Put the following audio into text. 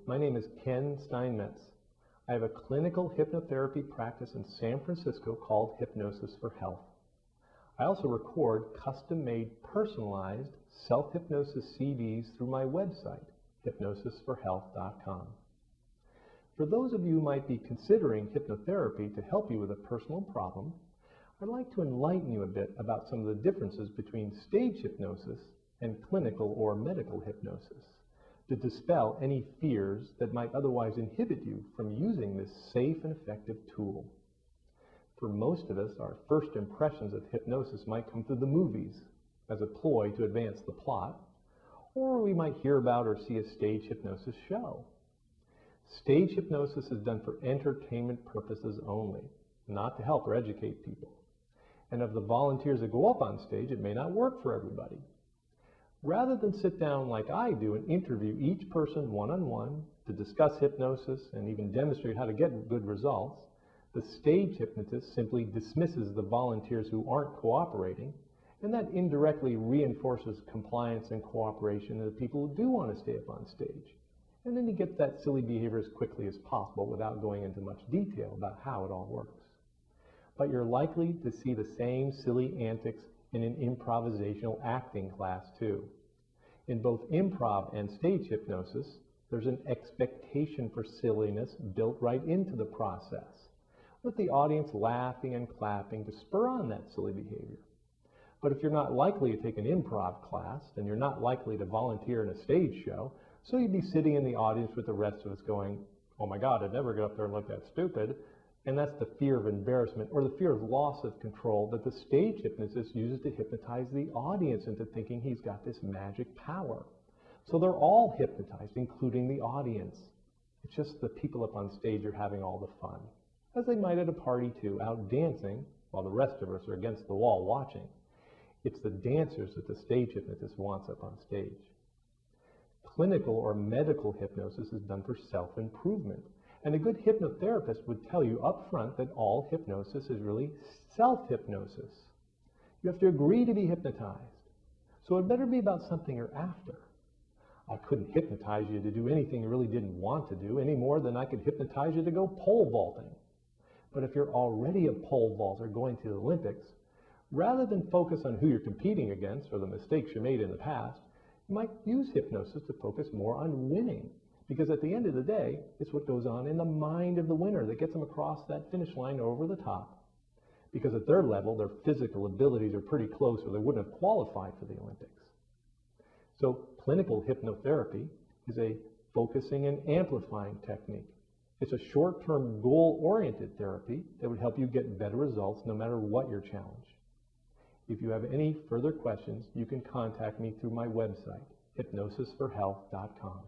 My name is Ken Steinmetz. I have a clinical hypnotherapy practice in San Francisco called Hypnosis for Health. I also record custom-made, personalized self-hypnosis CDs through my website, hypnosisforhealth.com. For those of you who might be considering hypnotherapy to help you with a personal problem, I'd like to enlighten you a bit about some of the differences between stage hypnosis and clinical or medical hypnosis, to dispel any fears that might otherwise inhibit you from using this safe and effective tool. For most of us, our first impressions of hypnosis might come through the movies as a ploy to advance the plot, or we might hear about or see a stage hypnosis show. Stage hypnosis is done for entertainment purposes only, not to help or educate people. And of the volunteers that go up on stage, it may not work for everybody. Rather than sit down like I do and interview each person one-on-one to discuss hypnosis and even demonstrate how to get good results, the stage hypnotist simply dismisses the volunteers who aren't cooperating, and that indirectly reinforces compliance and cooperation of the people who do want to stay up on stage. And then you get that silly behavior as quickly as possible without going into much detail about how it all works. But you're likely to see the same silly antics in an improvisational acting class too. In both improv and stage hypnosis, there's an expectation for silliness built right into the process, with the audience laughing and clapping to spur on that silly behavior. But if you're not likely to take an improv class, then you're not likely to volunteer in a stage show, so you'd be sitting in the audience with the rest of us going, "Oh my God, I'd never get up there and look that stupid." And that's the fear of embarrassment or the fear of loss of control that the stage hypnotist uses to hypnotize the audience into thinking he's got this magic power. So they're all hypnotized, including the audience. It's just the people up on stage are having all the fun, as they might at a party too, out dancing while the rest of us are against the wall watching. It's the dancers that the stage hypnotist wants up on stage. Clinical or medical hypnosis is done for self-improvement. And a good hypnotherapist would tell you up front that all hypnosis is really self-hypnosis. You have to agree to be hypnotized. So it better be about something you're after. I couldn't hypnotize you to do anything you really didn't want to do any more than I could hypnotize you to go pole vaulting. But if you're already a pole vaulter going to the Olympics, rather than focus on who you're competing against or the mistakes you made in the past, you might use hypnosis to focus more on winning. Because at the end of the day, it's what goes on in the mind of the winner that gets them across that finish line over the top. Because at their level, their physical abilities are pretty close or they wouldn't have qualified for the Olympics. So clinical hypnotherapy is a focusing and amplifying technique. It's a short-term goal-oriented therapy that would help you get better results no matter what your challenge. If you have any further questions, you can contact me through my website, hypnosisforhealth.com.